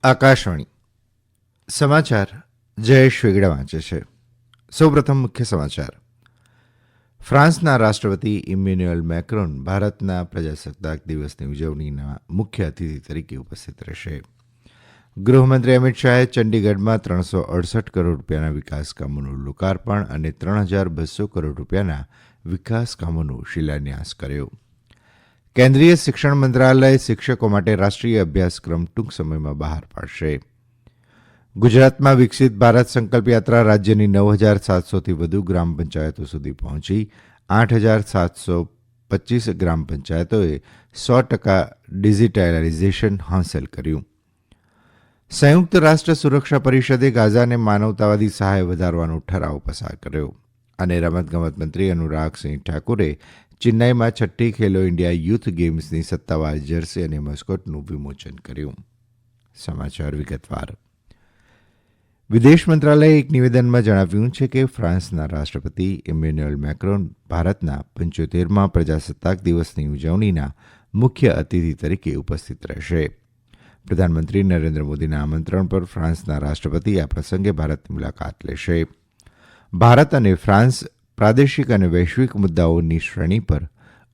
આકાશવાણી સમાચાર જયેશ વેગડા વાંચે છે. સૌપ્રથમ મુખ્ય સમાચાર. ફ્રાન્સના રાષ્ટ્રપતિ ઇમેન્યુઅલ મેક્રોન ભારતના પ્રજાસત્તાક દિવસની ઉજવણીના મુખ્ય અતિથિ તરીકે ઉપસ્થિત રહેશે. ગૃહમંત્રી અમિત શાહે ચંડીગઢમાં 368 કરોડ રૂપિયાના વિકાસ કામોનું લોકાર્પણ અને 3200 કરોડ રૂપિયાના વિકાસ કામોનો શિલાન્યાસ કર્યો. કેન્દ્રીય શિક્ષણ મંત્રાલય શિક્ષકો માટે રાષ્ટ્રીય અભ્યાસક્રમ ટૂંક સમયમાં બહાર પાડશે. ગુજરાતમાં વિકસિત ભારત સંકલ્પ યાત્રા રાજ્યની 9700થી વધુ ગ્રામ પંચાયતો સુધી પહોંચી 8725 ગ્રામ પંચાયતોએ 100% ડિજિટાઇઝેશન હાંસલ કર્યું. સંયુક્ત રાષ્ટ્ર સુરક્ષા પરિષદે ગાઝાને માનવતાવાદી સહાય વધારવાનો ઠરાવ પસાર કર્યો. અને રમતગમત મંત્રી અનુરાગસિંહ ઠાકુરે ચેન્નાઈમાં છઠ્ઠી ખેલો ઇન્ડિયા યુથ ગેમ્સની સત્તાવાર જર્સી અને મસ્કોટનું વિમોચન કર્યું. સમાચાર વિગતવાર. વિદેશ મંત્રાલયે એક નિવેદનમાં જણાવ્યું છે કે ફ્રાન્સના રાષ્ટ્રપતિ ઇમેન્યુઅલ મેક્રોન ભારતના 75મા પ્રજાસત્તાક દિવસની ઉજવણીના મુખ્ય અતિથિ તરીકે ઉપસ્થિત રહેશે. પ્રધાનમંત્રી નરેન્દ્ર મોદીના આમંત્રણ પર ફ્રાન્સના રાષ્ટ્રપતિ આ પ્રસંગે ભારતની મુલાકાત લેશે. ભારત અને ફ્રાન્સ પ્રાદેશિક અને વૈશ્વિક મુદ્દાઓની શ્રેણી પર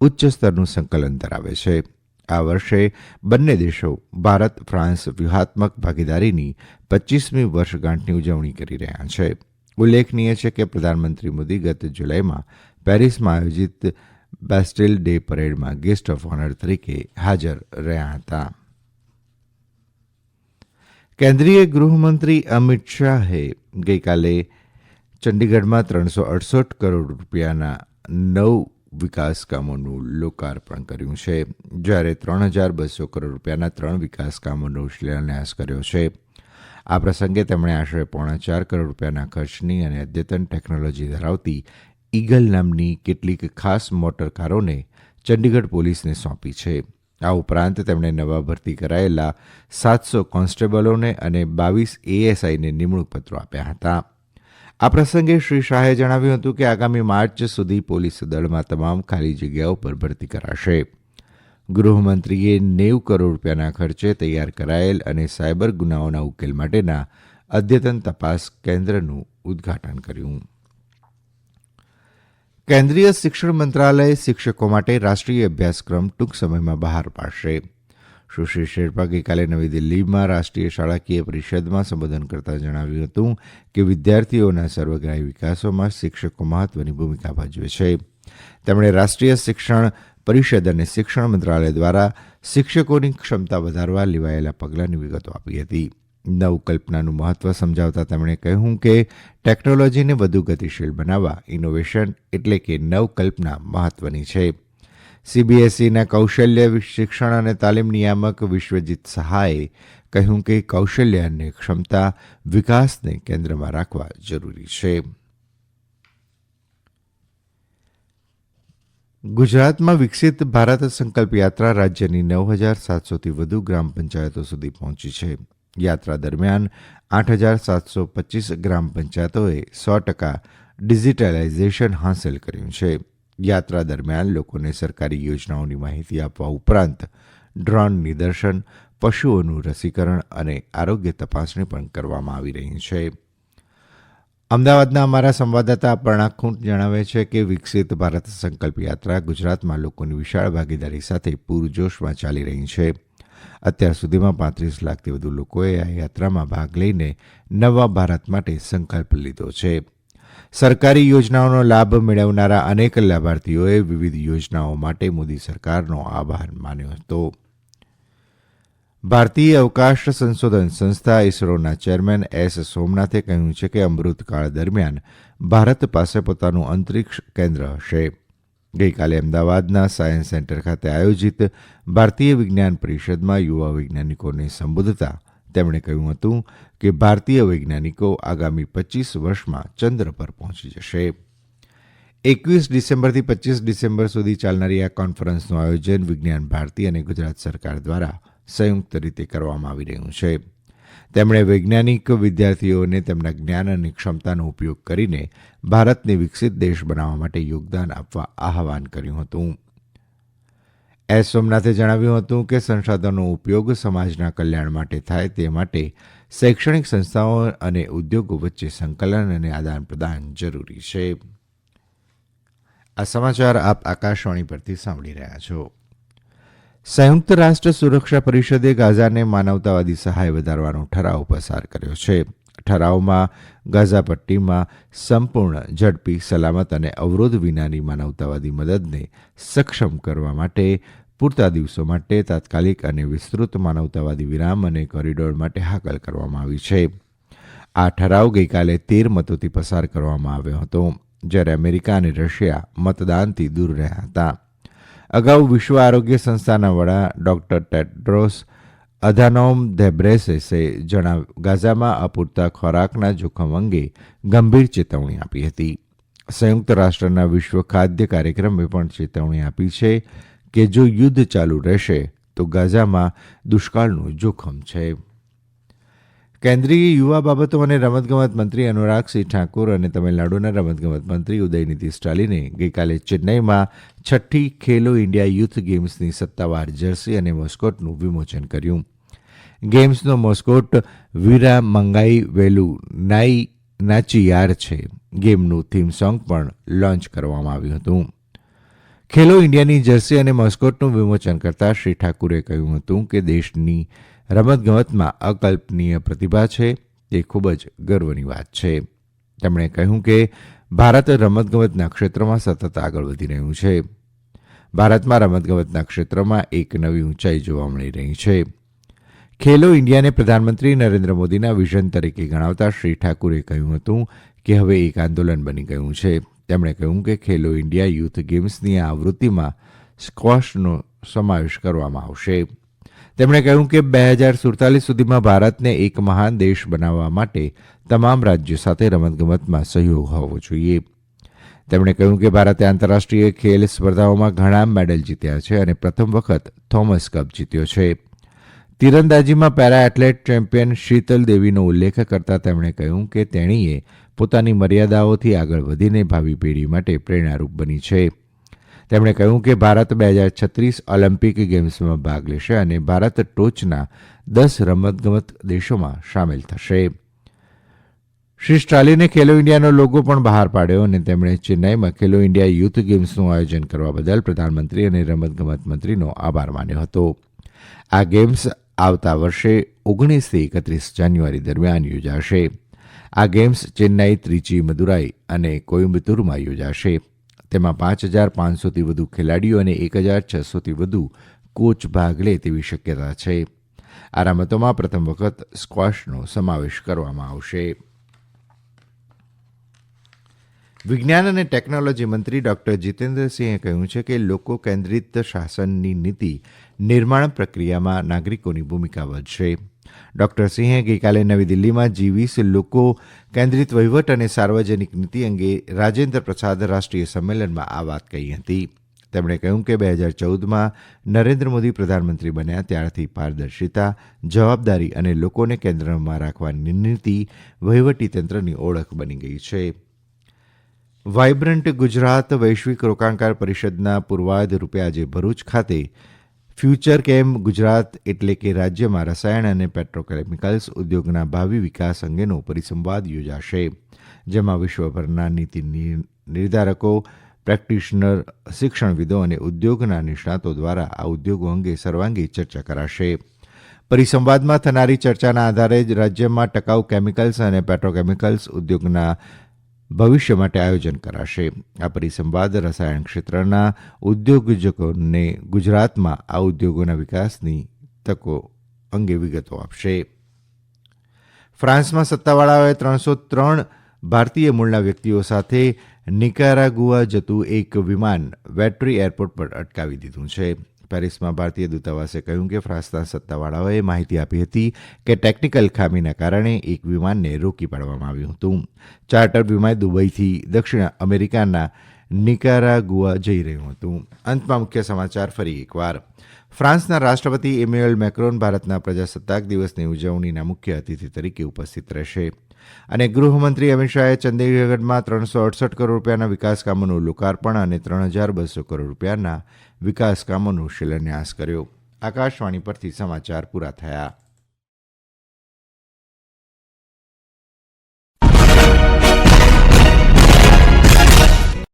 ઉચ્ચ સ્તરનું સંકલન ધરાવે છે. આ વર્ષે બંને દેશો ભારત ફ્રાન્સ વ્યૂહાત્મક ભાગીદારીની 25મી વર્ષગાંઠની ઉજવણી કરી રહ્યા છે. ઉલ્લેખનીય છે કે પ્રધાનમંત્રી મોદી ગત જુલાઈમાં પેરિસમાં આયોજિત બેસ્ટિલ ડે પરેડમાં ગેસ્ટ ઓફ ઓનર તરીકે હાજર રહ્યા હતા. કેન્દ્રીય ગૃહમંત્રી અમિત શાહે ગઈકાલે ચંડીગઢમાં 368 કરોડ રૂપિયાના 9 વિકાસ કામોનું લોકાર્પણ કર્યું છે, જ્યારે 3200 કરોડ રૂપિયાના 3 વિકાસ કામોનો શિલાન્યાસ કર્યો છે. આ પ્રસંગે તેમણે આશરે 4.5 કરોડ રૂપિયાના ખર્ચની અને અદ્યતન ટેકનોલોજી ધરાવતી ઈગલ નામની કેટલીક ખાસ મોટર કારોને ચંડીગઢ પોલીસને સોંપી છે. આ ઉપરાંત તેમણે નવા ભરતી કરાયેલા 700 કોન્સ્ટેબલોને અને 22 એએસઆઈને નિમણૂક પત્રો આપ્યા હતા. આ પ્રસંગે શ્રી શાહે જણાવ્યું હતું કે આગામી માર્ચ સુધી પોલીસ દળમાં તમામ ખાલી જગ્યાઓ પર ભરતી કરાશે. ગૃહમંત્રીએ 90 કરોડ રૂપિયાના ખર્ચે તૈયાર કરાયેલ અને સાયબર ગુનાઓના ઉકેલ માટેના અદ્યતન તપાસ કેન્દ્રનું ઉદ્ઘાટન કર્યું. કેન્દ્રીય શિક્ષણ મંત્રાલય શિક્ષકો માટે રાષ્ટ્રીય અભ્યાસક્રમ ટૂંક સમયમાં બહાર પાડશે. સુશ્રી શેરપા ગઈકાલે નવી દિલ્હીમાં રાષ્ટ્રીય શાળાકીય પરિષદમાં સંબોધન કરતાં જણાવ્યું હતું કે વિદ્યાર્થીઓના સર્વગ્રાહી વિકાસોમાં શિક્ષકો મહત્વની ભૂમિકા ભજવે છે. તેમણે રાષ્ટ્રીય શિક્ષણ પરિષદ અને શિક્ષણ મંત્રાલય દ્વારા શિક્ષકોની ક્ષમતા વધારવા લેવાયેલા પગલાંની વિગતો આપી હતી. નવકલ્પનાનું મહત્વ સમજાવતા તેમણે કહ્યું કે ટેકનોલોજીને વધુ ગતિશીલ બનાવવા ઇનોવેશન એટલે કે નવકલ્પના મહત્વની છે. સીબીએસઈના કૌશલ્ય શિક્ષણ અને તાલીમ નિયામક વિશ્વજીત સહાયે કહ્યું કે કૌશલ્ય અને ક્ષમતા વિકાસને કેન્દ્રમાં રાખવા જરૂરી છે. ગુજરાતમાં વિકસિત ભારત સંકલ્પ યાત્રા રાજ્યની 9700થી વધુ ગ્રામ પંચાયતો સુધી પહોંચી છે. યાત્રા દરમિયાન 8725 ગ્રામ પંચાયતોએ 100% ડિજિટાઇઝેશન હાંસલ કર્યું છે. યાત્રા દરમિયાન લોકોને સરકારી યોજનાઓની માહિતી આપવા ઉપરાંત ડ્રોન નિદર્શન, પશુઓનું રસીકરણ અને આરોગ્ય તપાસણી પણ કરવામાં આવી રહી છે. અમદાવાદના અમારા સંવાદદાતા અપર્ણા ખૂંટ જણાવે છે કે વિકસિત ભારત સંકલ્પ યાત્રા ગુજરાતમાં લોકોની વિશાળ ભાગીદારી સાથે પૂરજોશમાં ચાલી રહી છે. અત્યાર સુધીમાં 35 લાખથી વધુ લોકોએ આ યાત્રામાં ભાગ લઈને નવા ભારત માટે સંકલ્પ લીધો છે. સરકારી યોજનાઓનો લાભ મેળવનારા અનેક લાભાર્થીઓએ વિવિધ યોજનાઓ માટે મોદી સરકારનો આભાર માન્યો હતો. ભારતીય અવકાશ સંશોધન સંસ્થા ઇસરોના ચેરમેન એસ સોમનાથે કહ્યું છે કે અમૃતકાળ દરમિયાન ભારત પાસે પોતાનું અંતરિક્ષ કેન્દ્ર હશે. ગઈકાલે અમદાવાદના સાયન્સ સેન્ટર ખાતે આયોજિત ભારતીય વિજ્ઞાન પરિષદમાં યુવા વૈજ્ઞાનિકોને સંબોધતા તેમણે કહ્યું હતું કે ભારતીય વૈજ્ઞાનિકો આગામી 25 વર્ષમાં ચંદ્ર પર પહોંચી જશે. 21 ડિસેમ્બરથી 25 ડિસેમ્બર સુધી ચાલનારી આ કોન્ફરન્સનું આયોજન વિજ્ઞાન ભારતી અને ગુજરાત સરકાર દ્વારા સંયુક્ત રીતે કરવામાં આવી રહ્યું છે. તેમણે વૈજ્ઞાનિક વિદ્યાર્થીઓને તેમના જ્ઞાન અને ક્ષમતાનો ઉપયોગ કરીને ભારતને વિકસિત દેશ બનાવવા માટે યોગદાન આપવા આહવાન કર્યું હતું. એસ સોમનાથે જણાવ્યું હતું કે સંસાધનનો ઉપયોગ સમાજના કલ્યાણ માટે થાય તે માટે શૈક્ષણિક સંસ્થાઓ અને ઉદ્યોગો વચ્ચે સંકલન અને આદાન પ્રદાન જરૂરી છે. આ સમાચાર આપ આકાશવાણી પરથી સાંભળી રહ્યા છો. સંયુક્ત રાષ્ટ્ર સુરક્ષા પરિષદે ગાઝાને માનવતાવાદી સહાય વધારવાનો ઠરાવ પસાર કર્યો છે. ઠરાવમાં ગાઝા પટ્ટીમાં સંપૂર્ણ, ઝડપી, સલામત અને અવરોધ વિનાની માનવતાવાદી મદદને સક્ષમ કરવા માટે પૂરતા દિવસો માટે તાત્કાલિક અને વિસ્તૃત માનવતાવાદી વિરામ અને કોરિડોર માટે હાકલ કરવામાં આવી છે. આ ઠરાવ ગઈકાલે 13 મતોથી પસાર કરવામાં આવ્યો હતો, જ્યારે અમેરિકા અને રશિયા મતદાનથી દૂર રહ્યા હતા. અગાઉ વિશ્વ આરોગ્ય સંસ્થાના વડા ડોક્ટર ટેડ્રોસ અધાનોમ ઘેબ્રેયેસસે ગાઝામાં અપૂરતા ખોરાકના જોખમ અંગે ગંભીર ચેતવણી આપી હતી. સંયુક્ત રાષ્ટ્રના વિશ્વ ખાદ્ય કાર્યક્રમે પણ ચેતવણી આપી છે કે જો યુદ્ધ ચાલુ રહેશે તો ગાઝામાં દુષ્કાળનું જોખમ છે. કેન્દ્રીય યુવા બાબતો અને રમતગમત મંત્રી અનુરાગસિંહ ઠાકુર અને તમિલનાડુના રમતગમત મંત્રી ઉદયનિધિ સ્ટાલિને ગઈકાલે ચેન્નઈમાં છઠ્ઠી ખેલો ઇન્ડિયા યુથ ગેમ્સની સત્તાવાર જર્સી અને મોસ્કોટનું વિમોચન કર્યું. ગેમ્સનો મોસ્કોટ વીરા મંગાઈ વેલુ નાચિયાર છે. ગેમનું થીમ સોંગ પણ લોન્ચ કરવામાં આવ્યું હતું. ખેલો ઇન્ડિયાની જર્સી અને મોસ્કોટનું વિમોચન કરતા શ્રી ઠાકુરે કહ્યું હતું કે દેશની રમતગમતમાં અકલ્પનીય પ્રતિભા છે, તે ખૂબ જ ગર્વની વાત છે. તેમણે કહ્યું કે ભારત રમતગમતના ક્ષેત્રમાં સતત આગળ વધી રહ્યું છે. ભારતમાં રમતગમતના ક્ષેત્રમાં એક નવી ઊંચાઈ જોવા મળી રહી છે. ખેલો ઇન્ડિયાને પ્રધાનમંત્રી નરેન્દ્ર મોદીના વિઝન તરીકે ગણાવતા શ્રી ઠાકુરે કહ્યું હતું કે હવે એક આંદોલન બની ગયું છે. તેમણે કહ્યું કે ખેલો ઇન્ડિયા યુથ ગેમ્સની આ આવૃત્તિમાં સ્ક્વોશનો સમાવેશ કરવામાં આવશે. તેમણે કહ્યું કે 2047 સુધીમાં ભારતને એક મહાન દેશ બનાવવા માટે તમામ રાજ્યો સાથે રમતગમતમાં સહયોગ હોવો જોઈએ. તેમણે કહ્યું કે ભારતે આંતરરાષ્ટ્રીય ખેલ સ્પર્ધાઓમાં ઘણા મેડલ જીત્યા છે અને પ્રથમ વખત થોમસ કપ જીત્યો છે. તીરંદાજીમાં પેરા એથ્લેટ ચેમ્પિયન શીતલ દેવીનો ઉલ્લેખ કરતા તેમણે કહ્યું કે તેણીએ પોતાની મર્યાદાઓથી આગળ વધીને ભાવિ પેઢી માટે પ્રેરણારૂપ બની છે. તેમણે કહ્યું કે ભારત 2036 ઓલિમ્પિક ગેમ્સમાં ભાગ લેશે અને ભારત ટોચના 10 રમતગમત દેશોમાં સામેલ થશે. શ્રી સ્ટાલિને ખેલો ઇન્ડિયાનો લોગો પણ બહાર પાડ્યો અને તેમણે ચેન્નાઈમાં ખેલો ઇન્ડિયા યુથ ગેમ્સનું આયોજન કરવા બદલ પ્રધાનમંત્રી અને રમતગમત મંત્રીનો આભાર માન્યો હતો. આ ગેમ્સ આવતા વર્ષે 19થી 31 જાન્યુઆરી દરમિયાન યોજાશે. આ ગેમ્સ ચેન્નાઈ, ત્રિચી, મદુરાઈ અને કોઇમ્બતુરમાં યોજાશે. તેમાં 5,500થી વધુ ખેલાડીઓ અને 1,600થી વધુ કોચ ભાગ લે તેવી શક્યતા છે. આ રમતોમાં પ્રથમ વખત સ્ક્વોશનો સમાવેશ કરવામાં આવશે. વિજ્ઞાન અને ટેકનોલોજી મંત્રી ડોક્ટર જીતેન્દ્રસિંહે કહ્યું છે કે લોકો કેન્દ્રિત શાસનની નીતિ નિર્માણ પ્રક્રિયામાં નાગરિકોની ભૂમિકા વધશે. ડોક્ટર સિંહે ગઈકાલે નવી દિલ્હીમાં G20 લોકો કેન્દ્રિત વહીવટ અને સાર્વજનિક નીતિ અંગે રાજેન્દ્ર પ્રસાદ રાષ્ટ્રીય સંમેલનમાં આ વાત કહી હતી. તેમણે કહ્યું કે 2014માં નરેન્દ્ર મોદી પ્રધાનમંત્રી બન્યા ત્યારથી પારદર્શિતા, જવાબદારી અને લોકોને કેન્દ્રમાં રાખવાની નીતિ વહીવટીતંત્રની ઓળખ બની ગઈ છે. વાયબ્રન્ટ ગુજરાત વૈશ્વિક રોકાણકાર પરિષદના પૂર્વાધ રૂપે આજે ભરૂચ ખાતે ફ્યુચર કેમ ગુજરાત એટલે કે રાજ્યમાં રસાયણ અને પેટ્રોકેમિકલ્સ ઉદ્યોગના ભાવિ વિકાસ અંગેનો પરિસંવાદ યોજાશે, જેમાં વિશ્વભરના નીતિ નિર્ધારકો, પ્રેક્ટિશનર, શિક્ષણવિદો અને ઉદ્યોગના નિષ્ણાતો દ્વારા આ ઉદ્યોગો અંગે સર્વાંગી ચર્ચા કરાશે. પરિસંવાદમાં થનારી ચર્ચાના આધારે જ રાજ્યમાં ટકાઉ કેમિકલ્સ અને પેટ્રોકેમિકલ્સ ઉદ્યોગના ભવિષ્ય માટે આયોજન કરાશે. આ પરિસંવાદ રસાયણ ક્ષેત્રના ઉદ્યોગજોને ગુજરાતમાં આ ઉદ્યોગોના વિકાસની તકો અંગે વિગતો આપશે. ફ્રાન્સમાં સત્તાવાળાઓએ 303 ભારતીય મૂળના વ્યક્તિઓ સાથે નિકારાગુઆ જતું એક વિમાન વેટ્રી એરપોર્ટ પર અટકાવી દીધું છે. પેરિસમાં ભારતીય દૂતાવાસે કહ્યું કે ફ્રાન્સના સત્તાવાળાઓએ માહિતી આપી હતી કે ટેકનિકલ ખામીના કારણે એક વિમાનને રોકી પાડવામાં આવ્યું હતું. ચાર્ટર વિમાન દુબઈથી દક્ષિણ અમેરિકાના નિકારાગુઆ જઈ રહ્યું હતું. અંતમાં મુખ્ય સમાચાર ફરી એકવાર. ફ્રાન્સના રાષ્ટ્રપતિ ઇમેન્યુઅલ મેક્રોન ભારતના પ્રજાસત્તાક દિવસની ઉજવણીના મુખ્ય અતિથિ તરીકે ઉપસ્થિત રહેશે. અને ગૃહમંત્રી અમિત શાહે ચંદીગઢમાં 368 કરોડ રૂપિયાના વિકાસ કામોનું લોકાર્પણ અને 3200 કરોડ રૂપિયાના વિકાસ કામોનો શિલાન્યાસ કર્યો. આકાશવાણી પરથી સમાચાર પૂરા થયા.